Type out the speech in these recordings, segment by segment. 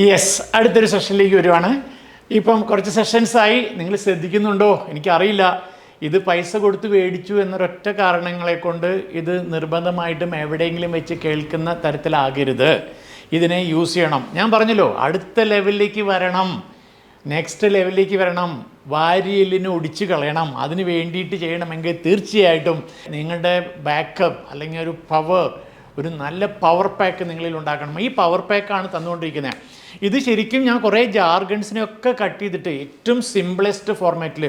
Yes, അടുത്തൊരു സെഷനിലേക്ക് വരുവാണ്. ഇപ്പം കുറച്ച് സെഷൻസായി, നിങ്ങൾ ശ്രദ്ധിക്കുന്നുണ്ടോ എനിക്കറിയില്ല. ഇത് പൈസ കൊടുത്ത് മേടിച്ചു എന്നൊരൊറ്റ കാരണങ്ങളെ കൊണ്ട് ഇത് നിർബന്ധമായിട്ടും എവിടെയെങ്കിലും വെച്ച് കേൾക്കുന്ന തരത്തിലാകരുത്. ഇതിനെ യൂസ് ചെയ്യണം. ഞാൻ പറഞ്ഞല്ലോ, അടുത്ത ലെവലിലേക്ക് വരണം, നെക്സ്റ്റ് ലെവലിലേക്ക് വരണം, വാരിയെല്ലിനെ ഒടിച്ച് കളയണം. അതിന് വേണ്ടിയിട്ട് ചെയ്യണമെങ്കിൽ തീർച്ചയായിട്ടും നിങ്ങളുടെ ബാക്കപ്പ് അല്ലെങ്കിൽ ഒരു നല്ല പവർ പാക്ക് നിങ്ങളിൽ ഉണ്ടാക്കണം. ഈ പവർ പാക്കാണ് തന്നുകൊണ്ടിരിക്കുന്നത്. ഇത് ശരിക്കും ഞാൻ കുറേ ജാർഗൺസിനെയൊക്കെ കട്ട് ചെയ്തിട്ട് ഏറ്റവും സിംപിളസ്റ്റ് ഫോർമാറ്റിൽ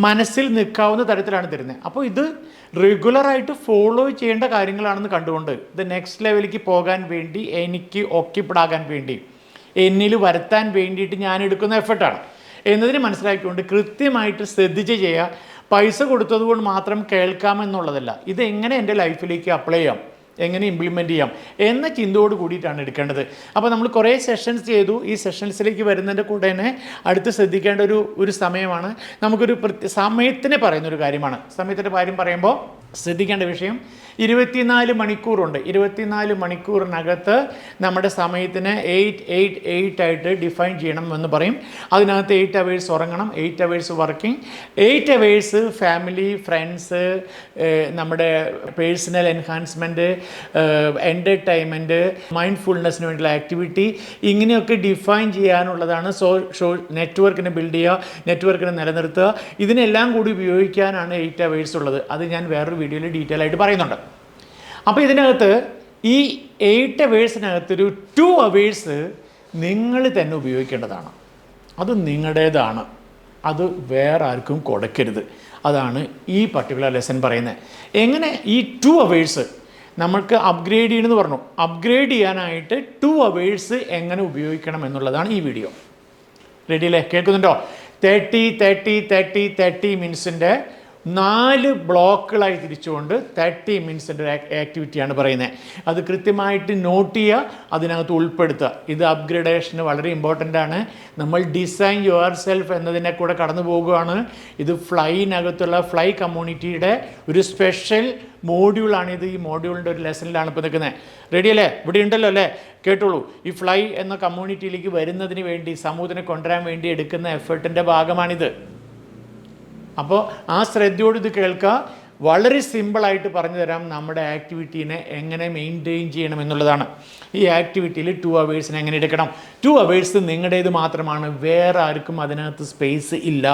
മനസ്സിൽ നിൽക്കാവുന്ന തരത്തിലാണ് തരുന്നത്. അപ്പോൾ ഇത് റെഗുലറായിട്ട് ഫോളോ ചെയ്യേണ്ട കാര്യങ്ങളാണെന്ന് കണ്ടുകൊണ്ട് ഇത് നെക്സ്റ്റ് ലെവലിലേക്ക് പോകാൻ വേണ്ടി, എനിക്ക് ഓക്യുപ്പഡാകാൻ വേണ്ടി, എന്നിൽ വരുത്താൻ വേണ്ടിയിട്ട് ഞാൻ എടുക്കുന്ന എഫർട്ടാണ് എന്നതിന് മനസ്സിലാക്കിക്കൊണ്ട് കൃത്യമായിട്ട് ശ്രദ്ധിച്ച് ചെയ്യുക. പൈസ കൊടുത്തതുകൊണ്ട് മാത്രം കേൾക്കാമെന്നുള്ളതല്ല, ഇതെങ്ങനെ എൻ്റെ ലൈഫിലേക്ക് അപ്ലൈ ചെയ്യാം, എങ്ങനെ ഇംപ്ലിമെൻറ്റ് ചെയ്യാം എന്ന ചിന്തയോട് കൂടിയിട്ടാണ് എടുക്കേണ്ടത്. അപ്പോൾ നമ്മൾ കുറേ സെഷൻസ് ചെയ്തു. ഈ സെഷൻസിലേക്ക് വരുന്നതിൻ്റെ കൂടെ തന്നെ അടുത്ത് ശ്രദ്ധിക്കേണ്ട ഒരു സമയമാണ്. നമുക്കൊരു സമയത്തിനെ പറയുന്നൊരു കാര്യമാണ്. സമയത്തിൻ്റെ കാര്യം പറയുമ്പോൾ ശ്രദ്ധിക്കേണ്ട വിഷയം 24 മണിക്കൂറുണ്ട്. 24 മണിക്കൂറിനകത്ത് നമ്മുടെ സമയത്തിന് 8 ആയിട്ട് ഡിഫൈൻ ചെയ്യണം എന്ന് പറയും. അതിനകത്ത് 8 അവേഴ്സ് ഉറങ്ങണം, 8 hours working, 8 hours family, friends, നമ്മുടെ പേഴ്സണൽ എൻഹാൻസ്മെൻറ്റ്, എൻ്റർടൈൻമെൻറ്റ്, മൈൻഡ്ഫുൾനെസ്സിന് വേണ്ടിയുള്ള ആക്ടിവിറ്റി, ഇങ്ങനെയൊക്കെ ഡിഫൈൻ ചെയ്യാനുള്ളതാണ്. നെറ്റ്വർക്കിനെ ബിൽഡ് ചെയ്യുക, നെറ്റ്വർക്കിനെ നിലനിർത്തുക, ഇതിനെല്ലാം കൂടി ഉപയോഗിക്കാനാണ് 8 അവേഴ്സ് ഉള്ളത്. അത് ഞാൻ വേറൊരു വീഡിയോയിൽ ഡീറ്റെയിൽ ആയിട്ട് പറയുന്നുണ്ട്. അപ്പോൾ ഇതിനകത്ത് ഈ 8 അവേഴ്സിനകത്തൊരു 2 അവേഴ്സ് നിങ്ങൾ തന്നെ ഉപയോഗിക്കേണ്ടതാണ്. അത് നിങ്ങളുടേതാണ്, അത് വേറെ ആർക്കും കൊടുക്കരുത്. അതാണ് ഈ പർട്ടിക്കുലർ ലെസൺ പറയുന്നത്. എങ്ങനെ ഈ 2 അവേഴ്സ് നമ്മൾക്ക് അപ്ഗ്രേഡ് ചെയ്യണമെന്ന് പറഞ്ഞു. അപ്ഗ്രേഡ് ചെയ്യാനായിട്ട് 2 അവേഴ്സ് എങ്ങനെ ഉപയോഗിക്കണം എന്നുള്ളതാണ് ഈ വീഡിയോ. റെഡി അല്ലേ? കേൾക്കുന്നുണ്ടോ? 30 മിനിറ്റ്സിൻ്റെ 4 ബ്ലോക്കുകളായി തിരിച്ചുകൊണ്ട് 30 മിനിറ്റ്സിൻ്റെ ഒരു ആക്ടിവിറ്റിയാണ് പറയുന്നത്. അത് കൃത്യമായിട്ട് നോട്ട് ചെയ്യുക, അതിനകത്ത് ഉൾപ്പെടുത്തുക. ഇത് അപ്ഗ്രഡേഷന് വളരെ ഇമ്പോർട്ടൻ്റ് ആണ്. നമ്മൾ ഡിസൈൻ യുവർ സെൽഫ് എന്നതിനെ കൂടെ കടന്നു പോകുകയാണ്. ഇത് ഫ്ലൈനകത്തുള്ള ഫ്ലൈ കമ്മ്യൂണിറ്റിയുടെ ഒരു സ്പെഷ്യൽ മോഡ്യൂളാണിത്. ഈ മോഡ്യൂളിൻ്റെ ഒരു ലെസണിലാണ് ഇപ്പോൾ നിൽക്കുന്നത്. റെഡി അല്ലേ? ഇവിടെ ഉണ്ടല്ലോ അല്ലേ? കേട്ടോളൂ. ഈ ഫ്ലൈ എന്ന കമ്മ്യൂണിറ്റിയിലേക്ക് വരുന്നതിന് വേണ്ടി, സമൂഹത്തിനെ കൊണ്ടുവരാൻ വേണ്ടി എടുക്കുന്ന എഫേർട്ടിൻ്റെ ഭാഗമാണിത്. അപ്പോൾ ആ ശ്രദ്ധയോട് ഇത് കേൾക്കുക. വളരെ സിമ്പിളായിട്ട് പറഞ്ഞു തരാം നമ്മുടെ ആക്ടിവിറ്റീനെ എങ്ങനെ മെയിൻറ്റെയിൻ ചെയ്യണം എന്നുള്ളതാണ്. ഈ ആക്ടിവിറ്റിയിൽ 2 അവേഴ്സിനെ എങ്ങനെ എടുക്കണം. 2 അവേഴ്സ് നിങ്ങളുടേത് മാത്രമാണ്, വേറെ ആർക്കും അതിനകത്ത് സ്പേസ് ഇല്ല.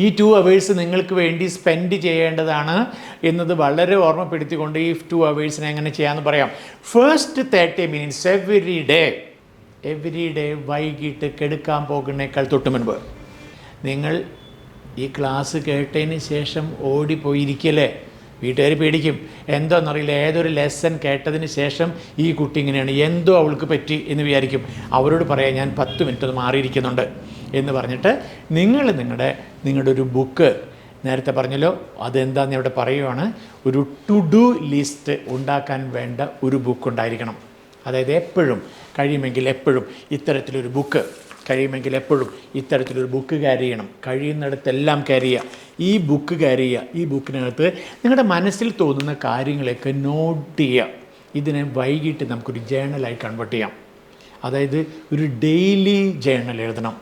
ഈ 2 അവേഴ്സ് നിങ്ങൾക്ക് വേണ്ടി സ്പെൻഡ് ചെയ്യേണ്ടതാണ് എന്നത് വളരെ ഓർമ്മപ്പെടുത്തിക്കൊണ്ട് ഈ 2 അവേഴ്സിനെ എങ്ങനെ ചെയ്യാമെന്ന് പറയാം. ഫസ്റ്റ് 30 മിനിറ്റ്സ് എവറി ഡേ വൈകിട്ട് കിടക്കാൻ പോകുന്നേക്കാൾ തൊട്ട് മുൻപ് നിങ്ങൾ ഈ ക്ലാസ് കേട്ടതിന് ശേഷം ഓടിപ്പോയിരിക്കല്ലേ? വീട്ടുകാർ പേടിക്കും. എന്തോന്നറിയില്ല, ഏതൊരു ലെസൺ കേട്ടതിന് ശേഷം ഈ കുട്ടി ഇങ്ങനെയാണ്, എന്തോ അവൾക്ക് പറ്റി എന്ന് വിചാരിക്കും. അവരോട് പറയാം, ഞാൻ 10 മിനിറ്റ് ഒന്ന് മാറിയിരിക്കുന്നുണ്ട് എന്ന് പറഞ്ഞിട്ട് നിങ്ങളുടെ ഒരു ബുക്ക്, നേരത്തെ പറഞ്ഞല്ലോ അതെന്താണെന്ന് ഇവിടെ പറയുവാണ്, ഒരു ടു ഡു ലിസ്റ്റ് ഉണ്ടാക്കാൻ വേണ്ട ഒരു ബുക്ക് ഉണ്ടായിരിക്കണം. അതായത് കഴിയുമെങ്കിൽ എപ്പോഴും ഇത്തരത്തിലൊരു ബുക്ക് ക്യാരി ചെയ്യണം. കഴിയുന്നിടത്തെല്ലാം ക്യാരി ചെയ്യുക. ഈ ബുക്ക് ക്യാരി ചെയ്യുക. ഈ ബുക്കിനകത്ത് നിങ്ങളുടെ മനസ്സിൽ തോന്നുന്ന കാര്യങ്ങളെയൊക്കെ നോട്ട് ചെയ്യുക. ഇതിനെ വൈകിട്ട് നമുക്കൊരു ജേണലായി കൺവേർട്ട് ചെയ്യാം. അതായത് ഒരു ഡെയിലി ജേണൽ എഴുതണം.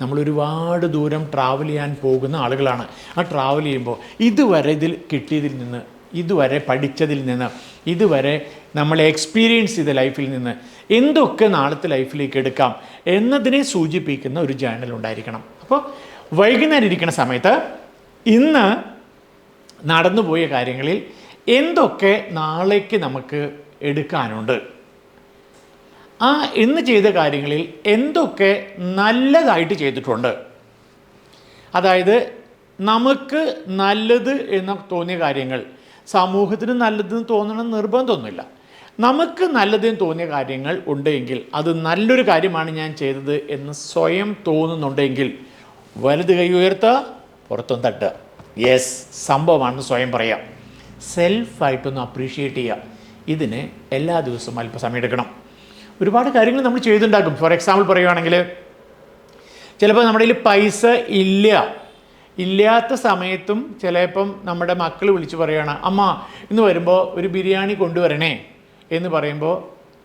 നമ്മളൊരുപാട് ദൂരം ട്രാവൽ ചെയ്യാൻ പോകുന്ന ആളുകളാണ്. ആ ട്രാവൽ ചെയ്യുമ്പോൾ ഇതുവരെ ഇതിൽ കിട്ടിയതിൽ നിന്ന്, ഇതുവരെ പഠിച്ചതിൽ നിന്ന്, ഇതുവരെ നമ്മൾ എക്സ്പീരിയൻസ് ചെയ്ത ലൈഫിൽ നിന്ന് എന്തൊക്കെ നാളത്തെ ലൈഫിലേക്ക് എടുക്കാം എന്നതിനെ സൂചിപ്പിക്കുന്ന ഒരു ജേണൽ ഉണ്ടായിരിക്കണം. അപ്പോൾ വൈകുന്നേരം ഇരിക്കുന്ന സമയത്ത് ഇന്ന് നടന്നുപോയ കാര്യങ്ങളിൽ എന്തൊക്കെ നാളേക്ക് നമുക്ക് എടുക്കാനുണ്ട്, ആ ഇന്ന് ചെയ്ത കാര്യങ്ങളിൽ എന്തൊക്കെ നല്ലതായിട്ട് ചെയ്തിട്ടുണ്ട്, അതായത് നമുക്ക് നല്ലത് എന്ന് തോന്നിയ കാര്യങ്ങൾ, സമൂഹത്തിന് നല്ലതെന്ന് തോന്നണം നിർബന്ധമൊന്നുമില്ല. നമുക്ക് നല്ലതെന്ന് തോന്നിയ കാര്യങ്ങൾ ഉണ്ടെങ്കിൽ അത് നല്ലൊരു കാര്യമാണ് ഞാൻ ചെയ്തത് എന്ന് സ്വയം തോന്നുന്നുണ്ടെങ്കിൽ വലത് കൈ ഉയർത്തുക, പുറത്തും തട്ടുക. യെസ്, സംഭവമാണെന്ന് സ്വയം പറയാം. സെൽഫായിട്ടൊന്ന് അപ്രീഷിയേറ്റ് ചെയ്യുക. ഇതിന് എല്ലാ ദിവസവും അല്പസമയം എടുക്കണം. ഒരുപാട് കാര്യങ്ങൾ നമ്മൾ ചെയ്തുണ്ടാക്കും. ഫോർ എക്സാമ്പിൾ പറയുകയാണെങ്കിൽ, ചിലപ്പോൾ നമ്മുടെ കയ്യിൽ പൈസ ഇല്ലാത്ത സമയത്തും ചിലപ്പം നമ്മുടെ മക്കൾ വിളിച്ച് പറയുകയാണ്, അമ്മ ഇന്ന് വരുമ്പോൾ ഒരു ബിരിയാണി കൊണ്ടുവരണേ എന്ന് പറയുമ്പോൾ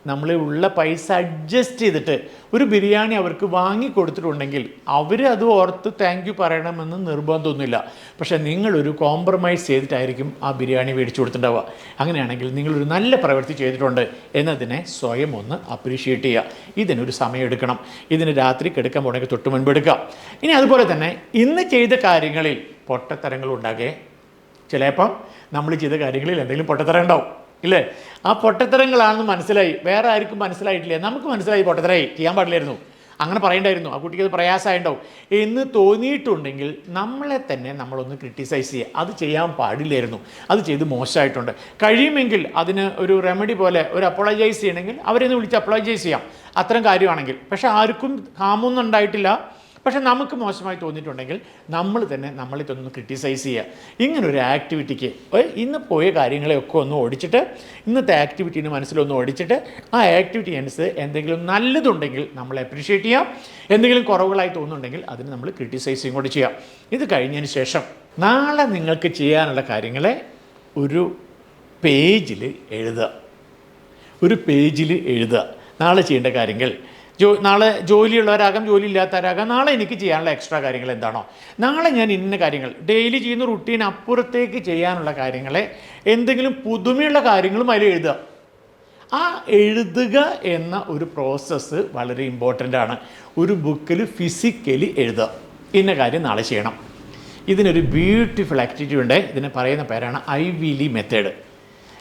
നമ്മൾ ഉള്ള പൈസ അഡ്ജസ്റ്റ് ചെയ്തിട്ട് ഒരു ബിരിയാണി അവർക്ക് വാങ്ങി കൊടുത്തിട്ടുണ്ടെങ്കിൽ അവർ അത് ഓർത്ത് താങ്ക് യു പറയണമെന്ന് നിർബന്ധമൊന്നുമില്ല. പക്ഷേ നിങ്ങളൊരു കോംപ്രമൈസ് ചെയ്തിട്ടായിരിക്കും ആ ബിരിയാണി മേടിച്ചു കൊടുത്തിട്ടുണ്ടാവുക. അങ്ങനെയാണെങ്കിൽ നിങ്ങളൊരു നല്ല പ്രവൃത്തി ചെയ്തിട്ടുണ്ട് എന്നതിനെ സ്വയം ഒന്ന് അപ്രീഷിയേറ്റ് ചെയ്യുക. ഇതിനൊരു സമയം എടുക്കണം. ഇതിന് രാത്രി കിടക്കാൻ പോണെങ്കിൽ തൊട്ട് മുൻപ് എടുക്കുക. ഇനി അതുപോലെ തന്നെ ഇന്ന് ചെയ്ത കാര്യങ്ങളിൽ പൊട്ടത്തരങ്ങൾ ഉണ്ടാകെ. ചിലപ്പം നമ്മൾ ചെയ്ത കാര്യങ്ങളിൽ എന്തെങ്കിലും പൊട്ടത്തരം ഉണ്ടാവും ഇല്ലേ? ആ പൊട്ടത്തരങ്ങളാണെന്ന് മനസ്സിലായി, വേറെ ആർക്കും മനസ്സിലായിട്ടില്ല, നമുക്ക് മനസ്സിലായി പൊട്ടത്തരായി, ചെയ്യാൻ പാടില്ലായിരുന്നു, അങ്ങനെ പറയണ്ടായിരുന്നു, ആ കുട്ടിക്ക് അത് പ്രയാസമായിട്ടുണ്ടാവും എന്ന് തോന്നിയിട്ടുണ്ടെങ്കിൽ നമ്മളെ തന്നെ നമ്മളൊന്ന് ക്രിട്ടിസൈസ് ചെയ്യുക. അത് ചെയ്യാൻ പാടില്ലായിരുന്നു, അത് ചെയ്ത് മോശമായിട്ടുണ്ട്. കഴിയുമെങ്കിൽ അതിന് ഒരു റെമഡി പോലെ ഒരു അപ്പോളജൈസ് ചെയ്യണമെങ്കിൽ അവരെന്ന് വിളിച്ച് അപ്പോളജൈസ് ചെയ്യാം, അത്തരം കാര്യമാണെങ്കിൽ. പക്ഷേ ആർക്കും ഹാമൊന്നും ഉണ്ടായിട്ടില്ല. പക്ഷെ നമുക്ക് മോശമായി തോന്നിയിട്ടുണ്ടെങ്കിൽ നമ്മൾ തന്നെ നമ്മളെ തന്നെ ക്രിട്ടിസൈസ് ചെയ്യുക. ഇങ്ങനൊരു ആക്ടിവിറ്റിക്ക് ഇന്ന് പോയ കാര്യങ്ങളെയൊക്കെ ഒന്ന് ഓടിച്ചിട്ട്, ഇന്നത്തെ ആക്ടിവിറ്റീൻ്റെ മനസ്സിലൊന്ന് ഓടിച്ചിട്ട് ആ ആക്ടിവിറ്റി അനുസരിച്ച് എന്തെങ്കിലും നല്ലതുണ്ടെങ്കിൽ നമ്മൾ അപ്രീഷിയേറ്റ് ചെയ്യാം, എന്തെങ്കിലും കുറവുകളായി തോന്നുന്നുണ്ടെങ്കിൽ അതിന് നമ്മൾ ക്രിട്ടിസൈസിങ് കൂടി ചെയ്യാം. ഇത് കഴിഞ്ഞതിന് ശേഷം നാളെ നിങ്ങൾക്ക് ചെയ്യാനുള്ള കാര്യങ്ങളെ ഒരു പേജിൽ എഴുതുക. ഒരു പേജിൽ എഴുതുക നാളെ ചെയ്യേണ്ട കാര്യങ്ങൾ. നാളെ ജോലിയുള്ളവരാകാം, ജോലി ഇല്ലാത്തവരാകാം. നാളെ എനിക്ക് ചെയ്യാനുള്ള എക്സ്ട്രാ കാര്യങ്ങൾ എന്താണോ, നാളെ ഞാൻ ഇന്ന കാര്യങ്ങൾ ഡെയിലി ചെയ്യുന്ന റുട്ടീൻ അപ്പുറത്തേക്ക് ചെയ്യാനുള്ള കാര്യങ്ങളെ എന്തെങ്കിലും പുതുമയുള്ള കാര്യങ്ങളും അതിൽ എഴുതുക. ആ എഴുതുക എന്ന ഒരു പ്രോസസ്സ് വളരെ ഇമ്പോർട്ടൻ്റ് ആണ്. ഒരു ബുക്കിൽ ഫിസിക്കലി എഴുതുക, ഇന്ന കാര്യം നാളെ ചെയ്യണം. ഇതിനൊരു ബ്യൂട്ടിഫുൾ ആക്ടിവിറ്റി ഉണ്ട്. ഇതിനെ പറയുന്ന പേരാണ് ഐവിലി മെത്തേഡ്.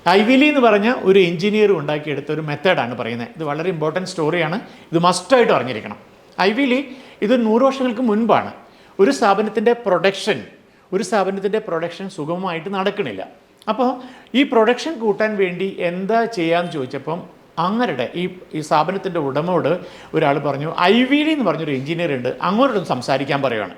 ഐവിലി എന്ന് പറഞ്ഞാൽ ഒരു എഞ്ചിനീയർ ഉണ്ടാക്കിയെടുത്ത ഒരു മെത്തേഡാണ് പറയുന്നത്. ഇത് വളരെ ഇമ്പോർട്ടൻറ്റ് സ്റ്റോറിയാണ്, ഇത് മസ്റ്റായിട്ട് അറിഞ്ഞിരിക്കണം. ഐവിലി ഇത് 100 വർഷങ്ങൾക്ക് മുൻപാണ്. ഒരു സ്ഥാപനത്തിൻ്റെ പ്രൊഡക്ഷൻ സുഗമമായിട്ട് നടക്കണില്ല. അപ്പോൾ ഈ പ്രൊഡക്ഷൻ കൂട്ടാൻ വേണ്ടി എന്താ ചെയ്യാമെന്ന് ചോദിച്ചപ്പം അങ്ങരുടെ ഈ സ്ഥാപനത്തിൻ്റെ ഉടമയോട് ഒരാൾ പറഞ്ഞു, ഐവിലി എന്ന് പറഞ്ഞൊരു എഞ്ചിനീയർ ഉണ്ട്, അങ്ങോട്ടൊന്ന് സംസാരിക്കാൻ പറയുകയാണ്.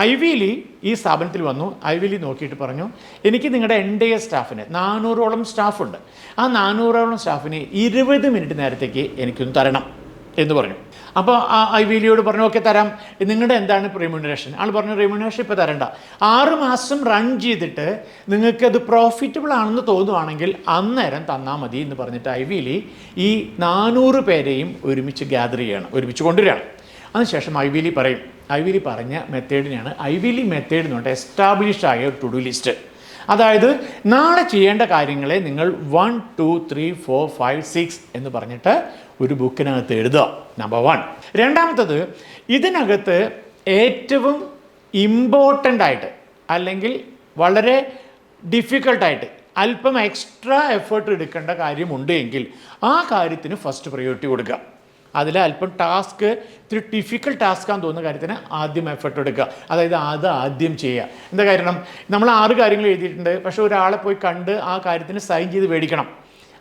ഐവിലി ഈ സ്ഥാപനത്തിൽ വന്നു. ഐവിലി നോക്കിയിട്ട് പറഞ്ഞു, എനിക്ക് നിങ്ങളുടെ എൻഡയർ സ്റ്റാഫിന് 400ഓളം സ്റ്റാഫുണ്ട്, ആ 400ഓളം സ്റ്റാഫിന് 20 മിനിറ്റ് നേരത്തേക്ക് എനിക്കൊന്ന് തരണം എന്ന് പറഞ്ഞു. അപ്പോൾ ആ ഐവിലിയോട് പറഞ്ഞു, ഓക്കെ തരാം, നിങ്ങളുടെ എന്താണ് റെമ്യൂണറേഷൻ? ആൾ പറഞ്ഞു, റെമ്യൂണറേഷൻ ഇപ്പോൾ തരണ്ട, 6 മാസം റൺ ചെയ്തിട്ട് നിങ്ങൾക്കത് പ്രോഫിറ്റബിൾ ആണെന്ന് തോന്നുവാണെങ്കിൽ അന്നേരം തന്നാൽ മതി എന്ന് പറഞ്ഞിട്ട് ഐവിലി ഈ 400 പേരെയും ഒരുമിച്ച് ഗ്യാദർ ചെയ്യുകയാണ്, ഒരുമിച്ച് കൊണ്ടുവരികയാണ്. അതിനുശേഷം ഐവിലി പറഞ്ഞ മെത്തേഡിനെയാണ് ഐവിലി മെത്തേഡ് എന്ന് പറഞ്ഞാൽ എസ്റ്റാബ്ലിഷ്ഡ് ആയ ഒരു ടു ഡു ലിസ്റ്റ്. അതായത് നാളെ ചെയ്യേണ്ട കാര്യങ്ങളെ നിങ്ങൾ 1 2 3 4 5 6 എന്ന് പറഞ്ഞിട്ട് ഒരു ബുക്കിനകത്ത് എഴുതുക. നമ്പർ 1. രണ്ടാമത്തത്, ഇതിനകത്ത് ഏറ്റവും ഇമ്പോർട്ടൻ്റ് ആയിട്ട് അല്ലെങ്കിൽ വളരെ ഡിഫിക്കൽട്ടായിട്ട് അല്പം എക്സ്ട്രാ എഫേർട്ട് എടുക്കേണ്ട കാര്യമുണ്ട് എങ്കിൽ ആ കാര്യത്തിന് ഫസ്റ്റ് പ്രയോറിറ്റി കൊടുക്കുക. അതിൽ അല്പം ഇത്തിരി ഡിഫിക്കൽട്ട് ടാസ്ക്കാന്ന് തോന്നുന്ന കാര്യത്തിന് ആദ്യം എഫർട്ട് എടുക്കുക. അതായത് അത് ആദ്യം ചെയ്യുക. എന്താ കാരണം, നമ്മൾ 6 കാര്യങ്ങൾ എഴുതിയിട്ടുണ്ട്, പക്ഷേ ഒരാളെ പോയി കണ്ട് ആ കാര്യത്തിന് സൈൻ ചെയ്ത് മേടിക്കണം.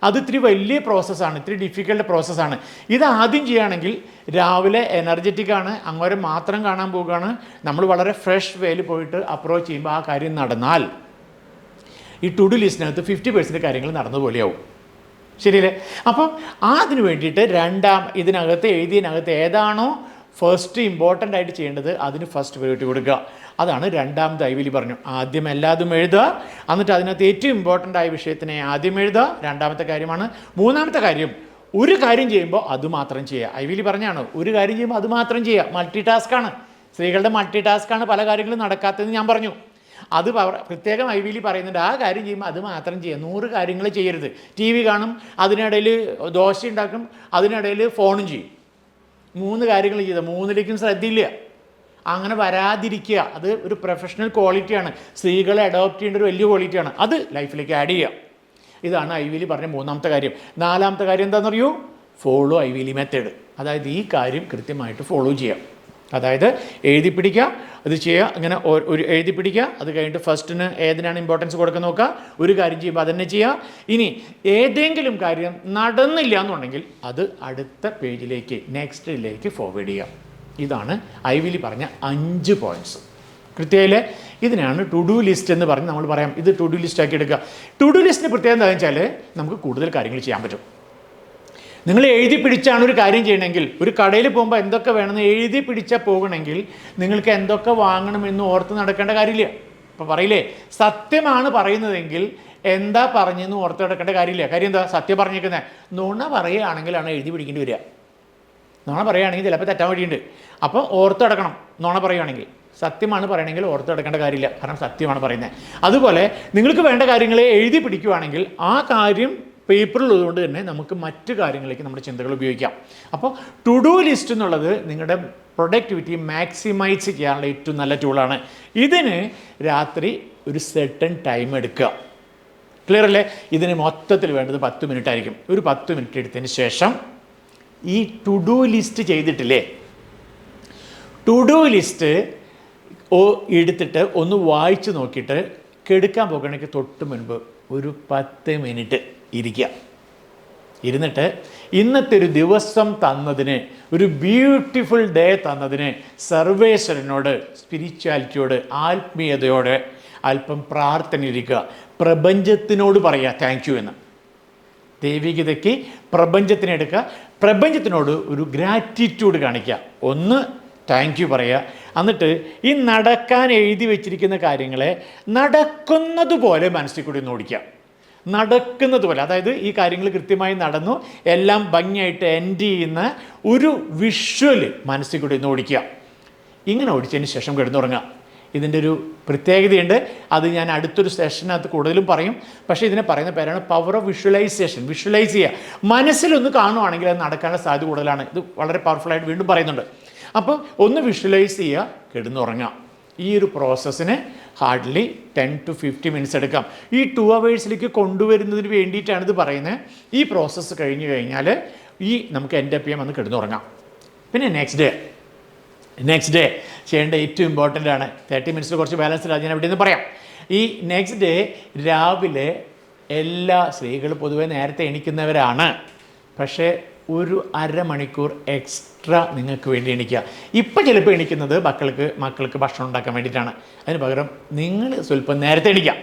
അത് ഇത്തിരി വലിയ പ്രോസസ്സാണ്, ഇത്തിരി ഡിഫിക്കൽട്ട് പ്രോസസ്സാണ്. ഇത് ആദ്യം ചെയ്യുകയാണെങ്കിൽ രാവിലെ എനർജറ്റിക്കാണ്, അങ്ങോട്ട് മാത്രം കാണാൻ പോവുകയാണ്, നമ്മൾ വളരെ ഫ്രഷ് വേയിൽ പോയിട്ട് അപ്രോച്ച് ചെയ്യുമ്പോൾ ആ കാര്യം നടന്നാൽ ഈ ടു ഡു ലിസ്റ്റിനകത്ത് 50% കാര്യങ്ങൾ നടന്നതുപോലെയാവും. ശരിയല്ലേ? അപ്പം അതിന് വേണ്ടിയിട്ട് ഇതിനകത്ത് എഴുതിയതിനകത്ത് ഏതാണോ ഫസ്റ്റ് ഇമ്പോർട്ടൻ്റ് ആയിട്ട് ചെയ്യേണ്ടത് അതിന് ഫസ്റ്റ് പ്രയോറിറ്റി കൊടുക്കുക. അതാണ് രണ്ടാമത്തെ ഐവിലി പറഞ്ഞു. ആദ്യം എല്ലാതും എഴുതുക, എന്നിട്ട് അതിനകത്ത് ഏറ്റവും ഇമ്പോർട്ടൻ്റ് ആയ വിഷയത്തിനെ ആദ്യം എഴുതുക, രണ്ടാമത്തെ കാര്യമാണ്. മൂന്നാമത്തെ കാര്യം, ഒരു കാര്യം ചെയ്യുമ്പോൾ അത് മാത്രം ചെയ്യുക. ഐവിലി പറഞ്ഞാണ്, ഒരു കാര്യം ചെയ്യുമ്പോൾ അത് മാത്രം ചെയ്യുക. മൾട്ടി ടാസ്ക്കാണ്, സ്ത്രീകളുടെ മൾട്ടി ടാസ്ക്കാണ് പല കാര്യങ്ങളും നടക്കാത്തതെന്ന് ഞാൻ പറഞ്ഞു. അത് പ്രത്യേകം ഐവിലി പറയുന്നുണ്ട്, ആ കാര്യം ചെയ്യുമ്പോൾ അത് മാത്രം ചെയ്യുക, 100 കാര്യങ്ങൾ ചെയ്യരുത്. ടി വി കാണും, അതിനിടയിൽ ദോശ ഉണ്ടാക്കും, അതിനിടയിൽ ഫോണും ചെയ്യും. 3 കാര്യങ്ങൾ ചെയ്ത 3ലേക്കും ശ്രദ്ധയില്ല. അങ്ങനെ വരാതിരിക്കുക, അത് ഒരു പ്രൊഫഷണൽ ക്വാളിറ്റിയാണ്, സ്ത്രീകളെ അഡോപ്റ്റ് ചെയ്യേണ്ട ഒരു വലിയ ക്വാളിറ്റിയാണ്. അത് ലൈഫിലേക്ക് ആഡ് ചെയ്യുക. ഇതാണ് ഐവിലി പറഞ്ഞ 3ാമത്തെ കാര്യം. 4ാമത്തെ കാര്യം എന്താണെന്നറിയോ? Follow Ivy Lee method. അതായത് ഈ കാര്യം കൃത്യമായിട്ട് ഫോളോ ചെയ്യാം. അതായത് എഴുതി പിടിക്കുക, അത് ചെയ്യുക, അങ്ങനെ ഒരു എഴുതി പിടിക്കുക, അത് കഴിഞ്ഞിട്ട് ഫസ്റ്റിന് ഏതിനാണ് ഇമ്പോർട്ടൻസ് കൊടുക്കാൻ നോക്കുക, ഒരു കാര്യം ചെയ്യുമ്പോൾ അതന്നെ ചെയ്യുക. ഇനി ഏതെങ്കിലും കാര്യം നടന്നില്ല എന്നുണ്ടെങ്കിൽ അത് അടുത്ത പേജിലേക്ക് നെക്സ്റ്റിലേക്ക് ഫോർവേഡ് ചെയ്യുക. ഇതാണ് ഐവിലി പറഞ്ഞ 5 പോയിൻറ്റ്സ്. കൃത്യമായില്ലേ? ഇതിനാണ് ടു ഡു ലിസ്റ്റ് എന്ന് പറഞ്ഞ് നമ്മൾ പറയാം. ഇത് ടു ഡു ലിസ്റ്റ് ആക്കി എടുക്കുക. ടു ഡു ലിസ്റ്റിന് പ്രത്യേകം എന്താണെന്ന് വെച്ചാൽ നമുക്ക് കൂടുതൽ കാര്യങ്ങൾ ചെയ്യാൻ പറ്റും. നിങ്ങൾ എഴുതി പിടിച്ചാണ് ഒരു കാര്യം ചെയ്യണമെങ്കിൽ, ഒരു കടയിൽ പോകുമ്പോൾ എന്തൊക്കെ വേണമെന്ന് എഴുതി പിടിച്ചാൽ പോകണമെങ്കിൽ നിങ്ങൾക്ക് എന്തൊക്കെ വാങ്ങണമെന്ന് ഓർത്ത് നടക്കേണ്ട കാര്യമില്ല. ഇപ്പോൾ പറയില്ലേ, സത്യമാണ് പറയുന്നതെങ്കിൽ എന്താ പറഞ്ഞെന്ന് ഓർത്തെടുക്കേണ്ട കാര്യമില്ല. കാര്യം എന്താ? സത്യം പറഞ്ഞേക്കുന്നത്. നുണ പറയുകയാണെങ്കിലാണ് എഴുതി പിടിക്കേണ്ടി വരിക. നുണ പറയുകയാണെങ്കിൽ ചിലപ്പോൾ തെറ്റാൻ വഴിയുണ്ട്. അപ്പോൾ ഓർത്തെടുക്കണം. നുണ പറയുകയാണെങ്കിൽ സത്യമാണ് പറയണമെങ്കിൽ ഓർത്തെടുക്കേണ്ട കാര്യമില്ല, കാരണം സത്യമാണ് പറയുന്നത്. അതുപോലെ നിങ്ങൾക്ക് വേണ്ട കാര്യങ്ങളെ എഴുതി പിടിക്കുകയാണെങ്കിൽ ആ കാര്യം പേപ്പറിലുള്ളതുകൊണ്ട് തന്നെ നമുക്ക് മറ്റു കാര്യങ്ങളിലേക്ക് നമ്മുടെ ചിന്തകൾ ഉപയോഗിക്കാം. അപ്പോൾ ടു ഡു ലിസ്റ്റ് എന്നുള്ളത് നിങ്ങളുടെ പ്രൊഡക്ടിവിറ്റി മാക്സിമൈസ് ചെയ്യാനുള്ള ഏറ്റവും നല്ല ടൂളാണ്. ഇതിന് രാത്രി ഒരു സെർട്ടൺ ടൈം എടുക്കുക. ക്ലിയർ അല്ലേ? ഇതിന് മൊത്തത്തിൽ വേണ്ടത് 10 മിനിറ്റ് ആയിരിക്കും. ഒരു 10 മിനിറ്റ് എടുത്തതിന് ശേഷം ഈ ടു ഡു ലിസ്റ്റ് ചെയ്തിട്ടില്ലേ, ടു ഡു ലിസ്റ്റ് എടുത്തിട്ട് ഒന്ന് വായിച്ച് നോക്കിയിട്ട് കെടുക്കാൻ പോകണമെങ്കിൽ തൊട്ട് മുൻപ് ഒരു 10 മിനിറ്റ് ഇരിക്കുക. ഇരുന്നിട്ട് ഇന്നത്തെ ഒരു ദിവസം തന്നതിന്, ഒരു ബ്യൂട്ടിഫുൾ ഡേ തന്നതിന് സർവേശ്വരനോട്, സ്പിരിച്വാലിറ്റിയോട്, ആത്മീയതയോട് അല്പം പ്രാർത്ഥനയിരിക്കുക. പ്രപഞ്ചത്തിനോട് പറയുക താങ്ക് യു എന്ന്. ദൈവികതയ്ക്ക് പ്രപഞ്ചത്തിനെടുക്കുക, പ്രപഞ്ചത്തിനോട് ഒരു ഗ്രാറ്റിറ്റ്യൂഡ് കാണിക്കുക. ഒന്ന് താങ്ക് യു പറയുക. എന്നിട്ട് ഈ നടക്കാൻ എഴുതി വെച്ചിരിക്കുന്ന കാര്യങ്ങളെ നടക്കുന്നത് പോലെ മനസ്സിൽ കൂടി ഒന്ന് ഓടിക്കുക. നടക്കുന്നത് പോലെ, അതായത് ഈ കാര്യങ്ങൾ കൃത്യമായി നടന്നു എല്ലാം ഭംഗിയായിട്ട് എൻഡ് ചെയ്യുന്ന ഒരു വിഷ്വൽ മനസ്സിൽ കൂടി ഒന്ന് ഓടിക്കുക. ഇങ്ങനെ ഓടിച്ചതിന് ശേഷം കിടന്നുറങ്ങുക. ഇതിൻ്റെ ഒരു പ്രത്യേകതയുണ്ട്, അത് ഞാൻ അടുത്തൊരു സെഷനകത്ത് കൂടുതലും പറയും. പക്ഷേ ഇതിനെ പറയുന്ന പേരാണ് പവർ ഓഫ് വിഷ്വലൈസേഷൻ. വിഷ്വലൈസ് ചെയ്യുക, മനസ്സിലൊന്ന് കാണുവാണെങ്കിൽ അത് നടക്കാനുള്ള സാധ്യത കൂടുതലാണ്. ഇത് വളരെ പവർഫുള്ളായിട്ട് വീണ്ടും പറയുന്നുണ്ട്. അപ്പോൾ ഒന്ന് വിഷ്വലൈസ് ചെയ്യുക, കിടന്നുറങ്ങുക. ഈ ഒരു പ്രോസസ്സിന് ഹാർഡ്ലി 10 to 15 മിനിറ്റ്സ് എടുക്കാം. ഈ 2 hours കൊണ്ടുവരുന്നതിന് വേണ്ടിയിട്ടാണ് ഇത് പറയുന്നത്. ഈ പ്രോസസ്സ് കഴിഞ്ഞ് കഴിഞ്ഞാൽ നമുക്ക് എൻ്റെ പി എം വന്ന് കിടന്നുറങ്ങാം. പിന്നെ നെക്സ്റ്റ് ഡേ ചെയ്യേണ്ട ഏറ്റവും ഇമ്പോർട്ടൻ്റ് ആണ്. 30 മിനിറ്റ്സിൽ കുറച്ച് ബാലൻസ് ഇല്ല, ഞാൻ അവിടെ നിന്ന് പറയാം. ഈ നെക്സ്റ്റ് ഡേ രാവിലെ എല്ലാ സ്ത്രീകളും പൊതുവെ നേരത്തെ എണീക്കുന്നവരാണ്. പക്ഷേ ഒരു അരമണിക്കൂർ എക്സ്ട്രാ നിങ്ങൾക്ക് വേണ്ടി എണീക്കുക. ഇപ്പം ചിലപ്പോൾ എണീക്കുന്നത് മക്കൾക്ക് ഭക്ഷണം ഉണ്ടാക്കാൻ വേണ്ടിയിട്ടാണ്. അതിന് പകരം നിങ്ങൾ സ്വല്പം നേരത്തെ എണീക്കുക,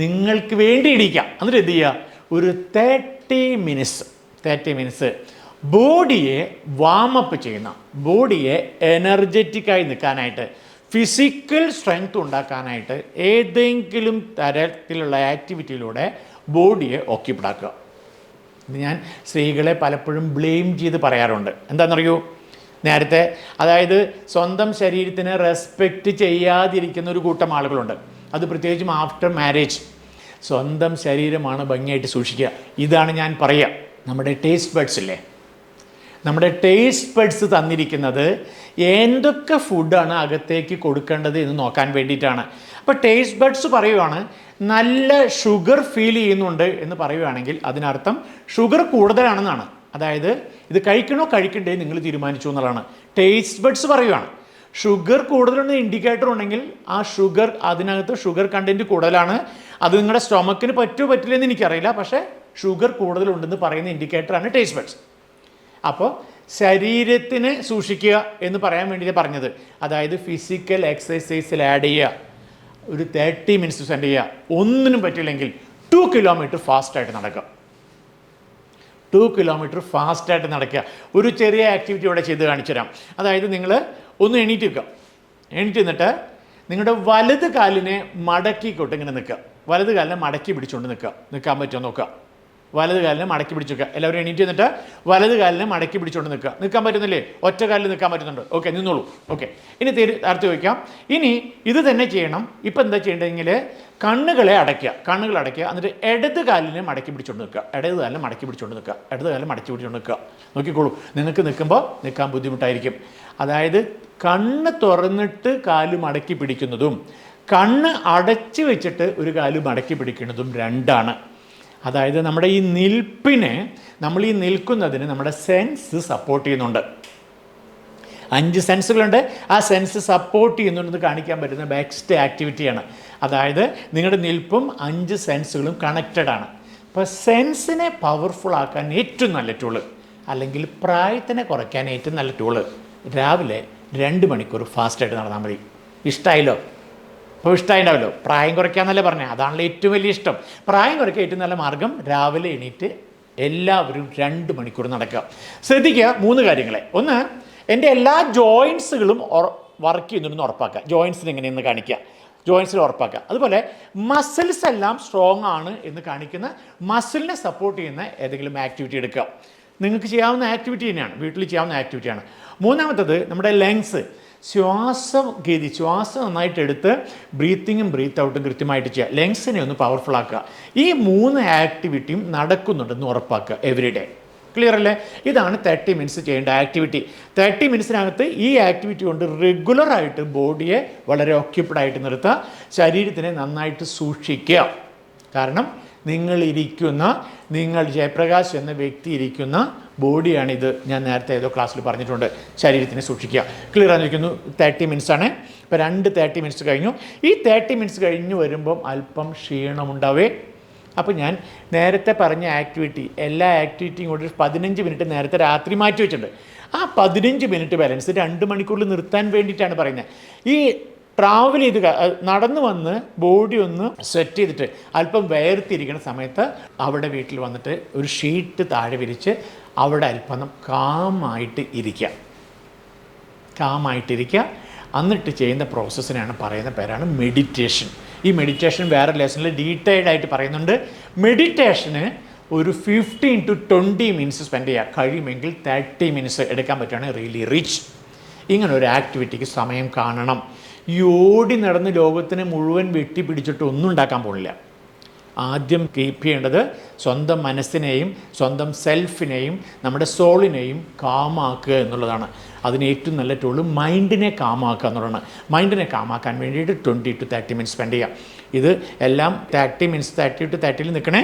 നിങ്ങൾക്ക് വേണ്ടി എണീക്കുക. എന്നിട്ട് എന്ത് ചെയ്യുക, ഒരു 30 മിനിറ്റ്സ് ബോഡിയെ വാമപ്പ് ചെയ്യുന്ന, ബോഡിയെ എനർജറ്റിക്കായി നിൽക്കാനായിട്ട്, ഫിസിക്കൽ സ്ട്രെങ്ത് ഉണ്ടാക്കാനായിട്ട് ഏതെങ്കിലും തരത്തിലുള്ള ആക്ടിവിറ്റിയിലൂടെ ബോഡിയെ ഓക്യുപ്പൈഡ് ആക്കുക. ഇത് ഞാൻ സ്ത്രീകളെ പലപ്പോഴും ബ്ലെയിം ചെയ്ത് പറയാറുണ്ട്. എന്താണെന്നറിയൂ, നേരത്തെ അതായത് സ്വന്തം ശരീരത്തിന് റെസ്പെക്റ്റ് ചെയ്യാതിരിക്കുന്ന ഒരു കൂട്ടം ആളുകളുണ്ട്. അത് പ്രത്യേകിച്ചും ആഫ്റ്റർ മാരേജ്. സ്വന്തം ശരീരമാണ് ഭംഗിയായിട്ട് സൂക്ഷിക്കുക. ഇതാണ് ഞാൻ പറയുക. നമ്മുടെ ടേസ്റ്റ് ബഡ്സ് ഇല്ലേ, നമ്മുടെ ടേസ്റ്റ് ബഡ്സ് തന്നിരിക്കുന്നത് എന്തൊക്കെ ഫുഡാണ് അകത്തേക്ക് കൊടുക്കേണ്ടത് എന്ന് നോക്കാൻ വേണ്ടിയിട്ടാണ്. അപ്പോൾ ടേസ്റ്റ് ബഡ്സ് പറയുവാണ് നല്ല ഷുഗർ ഫീൽ ചെയ്യുന്നുണ്ട് എന്ന് പറയുകയാണെങ്കിൽ അതിനർത്ഥം ഷുഗർ കൂടുതലാണെന്നാണ്. അതായത് ഇത് കഴിക്കണോ കഴിക്കണ്ടേ നിങ്ങൾ തീരുമാനിച്ചു എന്നുള്ളതാണ്. ടേസ്റ്റ് ബഡ്സ് പറയുവാണ് ഷുഗർ കൂടുതലുണ്ടെന്ന് ഇൻഡിക്കേറ്റർ ഉണ്ടെങ്കിൽ ആ ഷുഗർ, അതിനകത്ത് ഷുഗർ കണ്ടൻറ്റ് കൂടുതലാണ്. അത് നിങ്ങളുടെ സ്റ്റൊമക്കിന് പറ്റില്ലെന്ന് എനിക്കറിയില്ല, പക്ഷേ ഷുഗർ കൂടുതലുണ്ടെന്ന് പറയുന്ന ഇൻഡിക്കേറ്ററാണ് ടേസ്റ്റ് ബഡ്സ്. അപ്പോൾ ശരീരത്തിന് സൂക്ഷിക്കുക എന്ന് പറയാൻ വേണ്ടിയിട്ട് പറഞ്ഞത്. അതായത് ഫിസിക്കൽ എക്സസൈസിൽ ആഡ് ചെയ്യുക, ഒരു 30 മിനിറ്റ്സ് സ്പെൻഡ് ചെയ്യുക. ഒന്നിനും പറ്റില്ലെങ്കിൽ 2 കിലോമീറ്റർ ഫാസ്റ്റായിട്ട് നടക്കുക. 2 കിലോമീറ്റർ ഫാസ്റ്റായിട്ട് നടക്കുക. ഒരു ചെറിയ ആക്ടിവിറ്റി ഇവിടെ ചെയ്ത് കാണിച്ചു തരാം. അതായത് നിങ്ങൾ ഒന്ന് എണീറ്റ് നിന്നിട്ട് നിങ്ങളുടെ വലത് കാലിനെ മടക്കിക്കോട്ട് ഇങ്ങനെ നിൽക്കുക. വലത് കാലിനെ മടക്കി പിടിച്ചുകൊണ്ട് നിൽക്കാൻ പറ്റുമോ നോക്കുക. വലത് കാലിനെ മടക്കി പിടിച്ച് നിൽക്കുക. എല്ലാവരും എണീറ്റ് നിന്നിട്ട് വലത് കാലിനെ മടക്കി പിടിച്ചുകൊണ്ട് നിൽക്കാൻ പറ്റുന്നില്ലേ? ഒറ്റ കാലിൽ നിൽക്കാൻ പറ്റുന്നുണ്ട്? ഓക്കെ, നിന്നോളൂ. ഓക്കെ, ഇനി താഴ്ത്തി വയ്ക്കാം. ഇനി ഇത് തന്നെ ചെയ്യണം. ഇപ്പം എന്താ ചെയ്യേണ്ടതെങ്കിൽ കണ്ണുകളെ അടയ്ക്കുക. എന്നിട്ട് ഇടത് കാലിനെ മടക്കി പിടിച്ചുകൊണ്ട് നിൽക്കുക. ഇടത് കാലിനെ മടക്കി പിടിച്ചുകൊണ്ട് നിൽക്കുക. നോക്കിക്കോളൂ, നിങ്ങൾക്ക് നിൽക്കാൻ ബുദ്ധിമുട്ടായിരിക്കും. അതായത് കണ്ണ് തുറന്നിട്ട് കാല് മടക്കി പിടിക്കുന്നതും കണ്ണ് അടച്ച് വെച്ചിട്ട് ഒരു കാല് മടക്കി പിടിക്കുന്നതും രണ്ടാണ്. അതായത് നമ്മുടെ ഈ നമ്മൾ ഈ നിൽക്കുന്നതിന് നമ്മുടെ സെൻസ് സപ്പോർട്ട് ചെയ്യുന്നുണ്ട്. 5 സെൻസുകളുണ്ട്. ആ സെൻസ് സപ്പോർട്ട് ചെയ്യുന്നുണ്ടെന്ന് കാണിക്കാൻ പറ്റുന്ന ബെസ്റ്റ് ആക്ടിവിറ്റിയാണ്. അതായത് നിങ്ങളുടെ നിൽപ്പും 5 സെൻസുകളും കണക്റ്റഡ് ആണ്. അപ്പോൾ സെൻസിനെ പവർഫുൾ ആക്കാൻ ഏറ്റവും നല്ല ടൂള്, അല്ലെങ്കിൽ പ്രായത്തിനെ കുറയ്ക്കാൻ ഏറ്റവും നല്ല ടൂള്, രാവിലെ 2 മണിക്കൂർ ഫാസ്റ്റായിട്ട് നടന്നാൽ മതി. ഇഷ്ടമായല്ലോ? അപ്പോൾ ഇഷ്ടമായിണ്ടാവല്ലോ. പ്രായം കുറയ്ക്കാന്നല്ലേ പറഞ്ഞത്, അതാണല്ലോ ഏറ്റവും വലിയ ഇഷ്ടം. പ്രായം കുറയ്ക്കാൻ ഏറ്റവും നല്ല മാർഗം രാവിലെ എണീറ്റ് എല്ലാവരും 2 മണിക്കൂർ നടക്കുക. ശ്രദ്ധിക്കുക 3 കാര്യങ്ങളെ. ഒന്ന്, എൻ്റെ എല്ലാ ജോയിൻസുകളും വർക്ക് ചെയ്യുന്നുണ്ടെന്ന് ഉറപ്പാക്കുക. ജോയിൻസിന് എങ്ങനെയെന്ന് കാണിക്കുക. ജോയിൻസിൽ ഉറപ്പാക്കുക. അതുപോലെ മസിൽസ് എല്ലാം സ്ട്രോങ് ആണ് എന്ന് കാണിക്കുന്ന മസിലിനെ സപ്പോർട്ട് ചെയ്യുന്ന ഏതെങ്കിലും ആക്ടിവിറ്റി എടുക്കുക. നിങ്ങൾക്ക് ചെയ്യാവുന്ന ആക്ടിവിറ്റി തന്നെയാണ്, വീട്ടിൽ ചെയ്യാവുന്ന ആക്ടിവിറ്റിയാണ്. മൂന്നാമത്തത് നമ്മുടെ ലങ്സ്, ശ്വാസം നന്നായിട്ട് എടുത്ത് ബ്രീത്തിങ്ങും ബ്രീത്ത് ഔട്ടും കൃത്യമായിട്ട് ചെയ്യുക. ലങ്സിനെ ഒന്ന് പവർഫുൾ ആക്കുക. ഈ 3 ആക്ടിവിറ്റിയും നടക്കുന്നുണ്ടെന്ന് ഉറപ്പാക്കുക എവറി ഡേ. ക്ലിയർ അല്ലേ? ഇതാണ് 30 മിനിറ്റ്സ് ചെയ്യേണ്ട ആക്ടിവിറ്റി. 30 മിനിറ്റ്സിനകത്ത് ഈ ആക്ടിവിറ്റി കൊണ്ട് റെഗുലറായിട്ട് ബോഡിയെ വളരെ ഓക്യുപ്പൈഡ് ആയിട്ട് നിർത്തുക, ശരീരത്തിനെ നന്നായിട്ട് സൂക്ഷിക്കുക. കാരണം നിങ്ങൾ ജയപ്രകാശ് എന്ന വ്യക്തി ഇരിക്കുന്ന ബോഡിയാണിത്. ഞാൻ നേരത്തെ ഏതോ ക്ലാസ്സിൽ പറഞ്ഞിട്ടുണ്ട്. ശരീരത്തിനെ സൂക്ഷിക്കുക. ക്ലിയർ ആയിരിക്കുന്നു. 30 മിനിറ്റ്സ് ആണ്. ഇപ്പോൾ 30 മിനിറ്റ്സ് കഴിഞ്ഞു. ഈ 30 മിനിറ്റ്സ് കഴിഞ്ഞ് വരുമ്പം അല്പം ക്ഷീണമുണ്ടാവേ. അപ്പോൾ ഞാൻ നേരത്തെ പറഞ്ഞ ആക്ടിവിറ്റി, എല്ലാ ആക്ടിവിറ്റിയും കൂടി 15 മിനിറ്റ് നേരത്തെ രാത്രി മാറ്റി വെച്ചിട്ടുണ്ട്. ആ 15 മിനിറ്റ് ബാലൻസ് 2 മണിക്കൂറിൽ നിർത്താൻ വേണ്ടിയിട്ടാണ് പറയുന്നത്. ഈ ട്രാവൽ ചെയ്ത് നടന്നു വന്ന് ബോഡി ഒന്ന് സെറ്റ് ചെയ്തിട്ട് അല്പം വേർതിരിക്കുന്ന സമയത്ത് അവിടെ വീട്ടിൽ വന്നിട്ട് ഒരു ഷീറ്റ് താഴെ വിരിച്ച് അവിടെ അല്പം കാമായിട്ട് ഇരിക്കുക. എന്നിട്ട് ചെയ്യുന്ന പ്രോസസ്സിനാണ് പറയുന്ന പേരാണ് മെഡിറ്റേഷൻ. ഈ മെഡിറ്റേഷൻ വേറെ ലെസണിൽ ഡീറ്റെയിൽഡ് ആയിട്ട് പറയുന്നുണ്ട്. മെഡിറ്റേഷന് ഒരു 15 to 20 മിനിറ്റ്സ് സ്പെൻഡ് ചെയ്യുക. കഴിയുമെങ്കിൽ 30 മിനിറ്റ്സ് എടുക്കാൻ പറ്റുകയാണ് റിയലി റിച്ച്. ഇങ്ങനെ ഒരു ആക്ടിവിറ്റിക്ക് സമയം കാണണം. ഈ ഓടി നടന്ന് ലോകത്തിനെ മുഴുവൻ വെട്ടിപ്പിടിച്ചിട്ട് ഒന്നും ഉണ്ടാക്കാൻ പോകുന്നില്ല. ആദ്യം കീപ്പ് ചെയ്യേണ്ടത് സ്വന്തം മനസ്സിനെയും സ്വന്തം സെൽഫിനെയും നമ്മുടെ സോളിനെയും കാമാക്കുക എന്നുള്ളതാണ്. അതിന് ഏറ്റവും നല്ല ടൂള് മൈൻഡിനെ കാമാക്കുക എന്നുള്ളതാണ്. മൈൻഡിനെ കാമാക്കാൻ വേണ്ടിയിട്ട് 20 to 30 മിനിറ്റ്സ് സ്പെൻഡ് ചെയ്യുക. ഇത് എല്ലാം 30 മിനിറ്റ്സ് 30 to 30 നിൽക്കണേ.